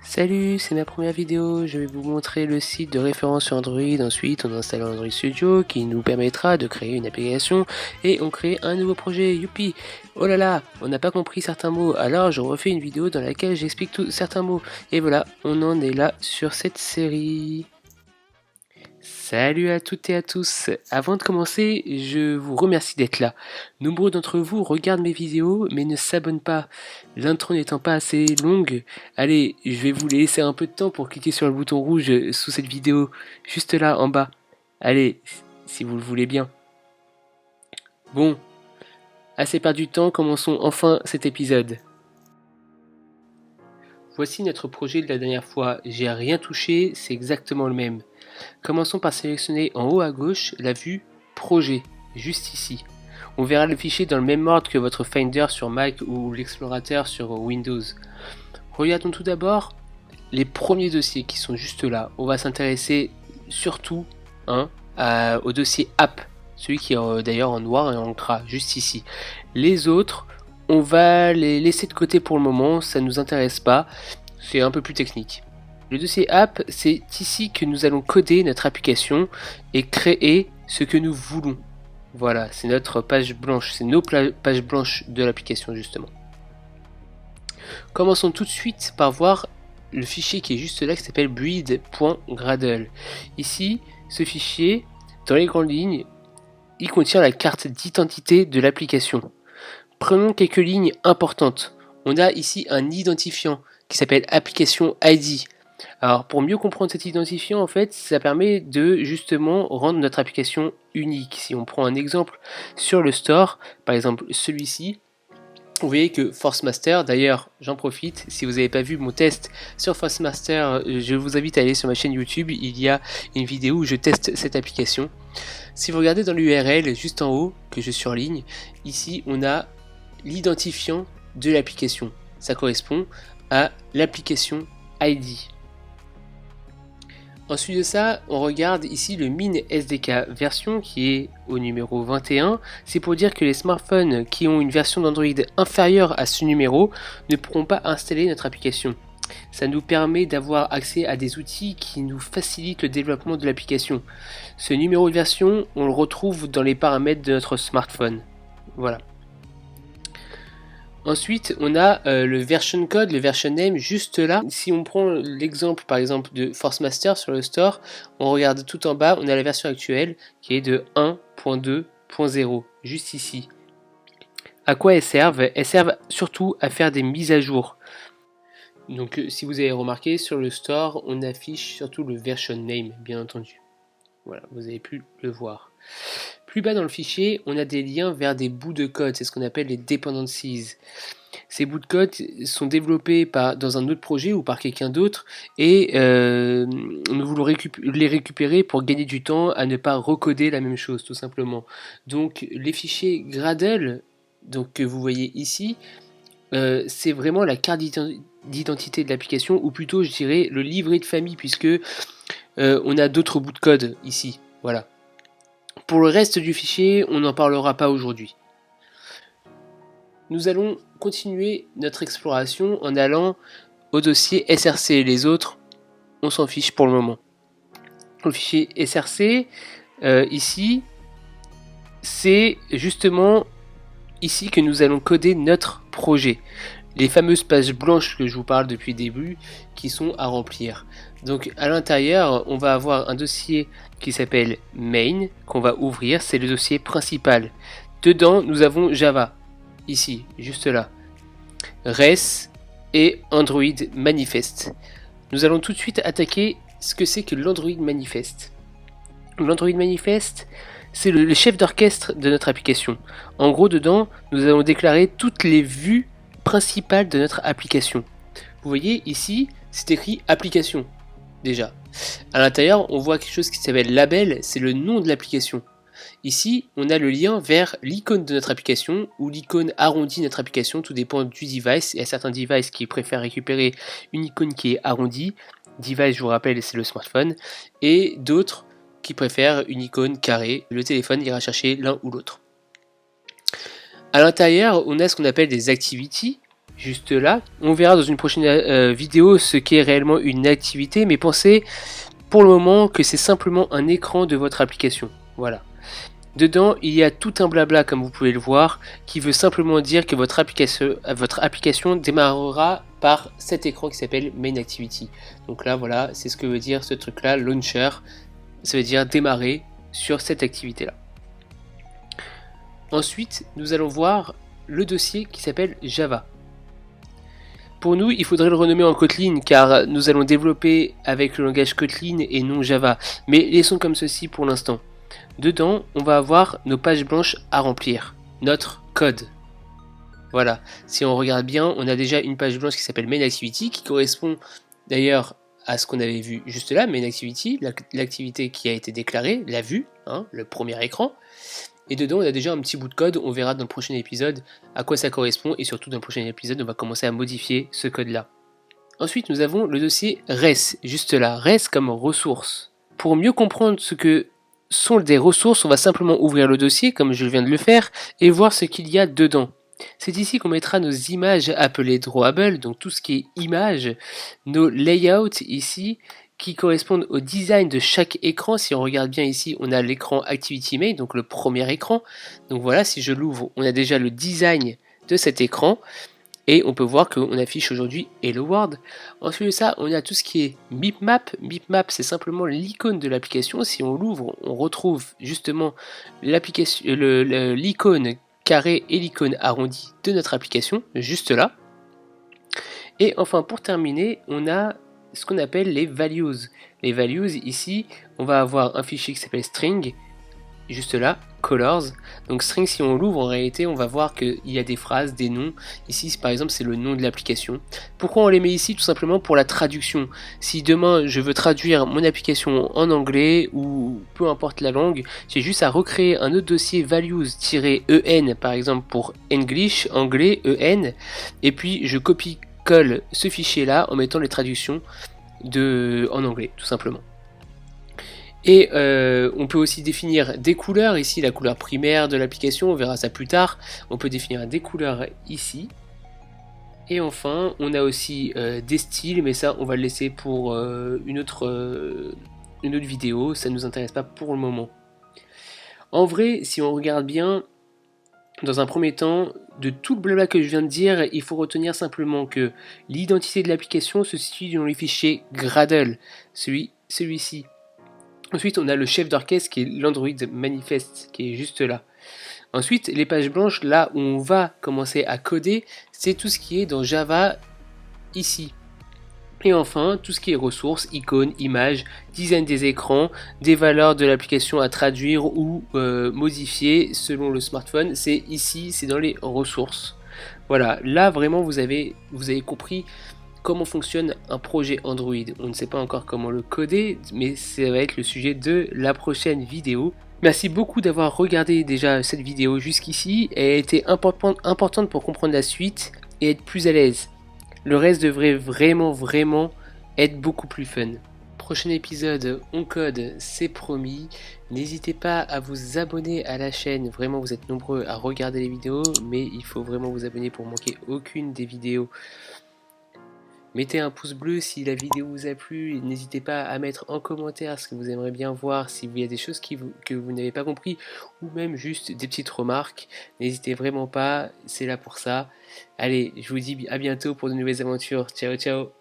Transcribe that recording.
Salut, c'est ma première vidéo, je vais vous montrer le site de référence sur Android. Ensuite on installe Android Studio qui nous permettra de créer une application et on crée un nouveau projet, youpi. Oh là là, on n'a pas compris certains mots, alors je refais une vidéo dans laquelle j'explique certains mots. Et voilà, on en est là sur cette série. Salut à toutes et à tous. Avant de commencer, je vous remercie d'être là. Nombreux d'entre vous regardent mes vidéos mais ne s'abonnent pas. L'intro n'étant pas assez longue, allez, je vais vous laisser un peu de temps pour cliquer sur le bouton rouge sous cette vidéo, juste là en bas. Allez, si vous le voulez bien. Bon, assez perdu de temps, commençons enfin cet épisode. Voici notre projet de la dernière fois, j'ai rien touché, c'est exactement le même. Commençons par sélectionner en haut à gauche la vue Projet, juste ici. On verra le fichier dans le même ordre que votre Finder sur Mac ou l'explorateur sur Windows. Regardons tout d'abord les premiers dossiers qui sont juste là. On va s'intéresser surtout au dossier App, celui qui est d'ailleurs en noir et en gras, juste ici. Les autres, on va les laisser de côté pour le moment, ça ne nous intéresse pas, c'est un peu plus technique. Le dossier app, c'est ici que nous allons coder notre application et créer ce que nous voulons. Voilà, c'est notre page blanche, c'est nos pages blanches de l'application justement. Commençons tout de suite par voir le fichier qui est juste là qui s'appelle build.gradle. Ici, ce fichier, dans les grandes lignes, il contient la carte d'identité de l'application. Prenons quelques lignes importantes. On a ici un identifiant qui s'appelle application ID. Alors pour mieux comprendre cet identifiant, en fait, ça permet de justement rendre notre application unique. Si on prend un exemple sur le store, par exemple celui-ci, vous voyez que ForceMaster, d'ailleurs j'en profite, si vous n'avez pas vu mon test sur ForceMaster, je vous invite à aller sur ma chaîne YouTube, il y a une vidéo où je teste cette application. Si vous regardez dans l'URL juste en haut, que je surligne, ici on a l'identifiant de l'application. Ça correspond à l'application ID. Ensuite de ça, on regarde ici le min SDK version qui est au numéro 21. C'est pour dire que les smartphones qui ont une version d'Android inférieure à ce numéro ne pourront pas installer notre application. Ça nous permet d'avoir accès à des outils qui nous facilitent le développement de l'application. Ce numéro de version, on le retrouve dans les paramètres de notre smartphone. Voilà. Ensuite, on a le version code, le version name juste là. Si on prend l'exemple par exemple de ForceMaster sur le store, on regarde tout en bas, on a la version actuelle qui est de 1.2.0, juste ici. À quoi elles servent? Elles servent surtout à faire des mises à jour. Donc si vous avez remarqué, sur le store, on affiche surtout le version name, bien entendu. Voilà, vous avez pu le voir. Plus bas dans le fichier, on a des liens vers des bouts de code, c'est ce qu'on appelle les dependencies. Ces bouts de code sont développés dans un autre projet ou par quelqu'un d'autre et nous voulons les récupérer pour gagner du temps à ne pas recoder la même chose tout simplement. Donc les fichiers Gradle que vous voyez ici, c'est vraiment la carte d'identité de l'application, ou plutôt je dirais le livret de famille, puisque on a d'autres bouts de code ici. Voilà. Pour le reste du fichier, on n'en parlera pas aujourd'hui. Nous allons continuer notre exploration en allant au dossier SRC. Les autres, on s'en fiche pour le moment. Le fichier SRC, ici, c'est justement ici que nous allons coder notre projet. Les fameuses pages blanches que je vous parle depuis le début qui sont à remplir. Donc à l'intérieur, on va avoir un dossier qui s'appelle main qu'on va ouvrir, c'est le dossier principal. Dedans, nous avons Java, ici, juste là, Res et Android Manifest. Nous allons tout de suite attaquer ce que c'est que l'Android Manifest. L'Android Manifest, c'est le chef d'orchestre de notre application. En gros, dedans, nous allons déclarer toutes les vues principales de notre application. Vous voyez ici, c'est écrit application. Déjà. À l'intérieur, on voit quelque chose qui s'appelle label, c'est le nom de l'application. Ici, on a le lien vers l'icône de notre application ou l'icône arrondie de notre application, tout dépend du device. Il y a certains devices qui préfèrent récupérer une icône qui est arrondie. Device, je vous rappelle, c'est le smartphone. Et d'autres qui préfèrent une icône carrée. Le téléphone ira chercher l'un ou l'autre. À l'intérieur, on a ce qu'on appelle des activities. juste là. On verra dans une prochaine vidéo ce qu'est réellement une activité, mais pensez pour le moment que c'est simplement un écran de votre application. Voilà. Dedans, il y a tout un blabla, comme vous pouvez le voir, qui veut simplement dire que votre application démarrera par cet écran qui s'appelle Main Activity. Donc là, voilà, c'est ce que veut dire ce truc-là, Launcher. Ça veut dire démarrer sur cette activité-là. Ensuite, nous allons voir le dossier qui s'appelle Java. Pour nous, il faudrait le renommer en Kotlin car nous allons développer avec le langage Kotlin et non Java. Mais laissons comme ceci pour l'instant. Dedans, on va avoir nos pages blanches à remplir, notre code. Voilà, si on regarde bien, on a déjà une page blanche qui s'appelle Main Activity, qui correspond d'ailleurs à ce qu'on avait vu juste là, Main Activity, l'activité qui a été déclarée, la vue, hein, le premier écran. Et dedans, on a déjà un petit bout de code, on verra dans le prochain épisode à quoi ça correspond, et surtout dans le prochain épisode, on va commencer à modifier ce code-là. Ensuite, nous avons le dossier res, juste là, res comme ressources. Pour mieux comprendre ce que sont des ressources, on va simplement ouvrir le dossier, comme je viens de le faire, et voir ce qu'il y a dedans. C'est ici qu'on mettra nos images appelées drawable, donc tout ce qui est images, nos layouts ici, qui correspondent au design de chaque écran. Si on regarde bien ici, on a l'écran Activity Main, donc le premier écran. Donc voilà, si je l'ouvre, on a déjà le design de cet écran. Et on peut voir qu'on affiche aujourd'hui Hello World. Ensuite de ça, on a tout ce qui est Mipmap. Mipmap, c'est simplement l'icône de l'application. Si on l'ouvre, on retrouve justement l'icône carré et l'icône arrondie de notre application, juste là. Et enfin, pour terminer, on a ce qu'on appelle les values. Les values, ici, on va avoir un fichier qui s'appelle string, juste là, colors. Donc string, si on l'ouvre, en réalité, on va voir qu'il y a des phrases, des noms. Ici, par exemple, c'est le nom de l'application. Pourquoi on les met ici? Tout simplement pour la traduction. Si demain, je veux traduire mon application en anglais, ou peu importe la langue, j'ai juste à recréer un autre dossier values-en, par exemple, pour English, anglais, en, et puis je copie-colle ce fichier-là en mettant les traductions en anglais, tout simplement. Et on peut aussi définir des couleurs, ici la couleur primaire de l'application, on verra ça plus tard. On peut définir des couleurs ici. Et enfin, on a aussi des styles, mais ça on va le laisser pour une autre vidéo, ça ne nous intéresse pas pour le moment. En vrai, si on regarde bien, dans un premier temps, de tout le blabla que je viens de dire, il faut retenir simplement que l'identité de l'application se situe dans le fichier Gradle, celui-ci. Ensuite, on a le chef d'orchestre qui est l'Android Manifest, qui est juste là. Ensuite, les pages blanches, là où on va commencer à coder, c'est tout ce qui est dans Java ici. Et enfin, tout ce qui est ressources, icônes, images, design des écrans, des valeurs de l'application à traduire ou modifier selon le smartphone, c'est ici, c'est dans les ressources. Voilà, là vraiment vous avez compris comment fonctionne un projet Android. On ne sait pas encore comment le coder, mais ça va être le sujet de la prochaine vidéo. Merci beaucoup d'avoir regardé déjà cette vidéo jusqu'ici. Elle a été importante pour comprendre la suite et être plus à l'aise. Le reste devrait vraiment être beaucoup plus fun. Prochain épisode, on code, c'est promis. N'hésitez pas à vous abonner à la chaîne. Vraiment, vous êtes nombreux à regarder les vidéos, mais il faut vraiment vous abonner pour manquer aucune des vidéos. Mettez un pouce bleu si la vidéo vous a plu, n'hésitez pas à mettre en commentaire ce que vous aimeriez bien voir, s'il y a des choses que vous n'avez pas compris, ou même juste des petites remarques, n'hésitez vraiment pas, c'est là pour ça. Allez, je vous dis à bientôt pour de nouvelles aventures, ciao ciao.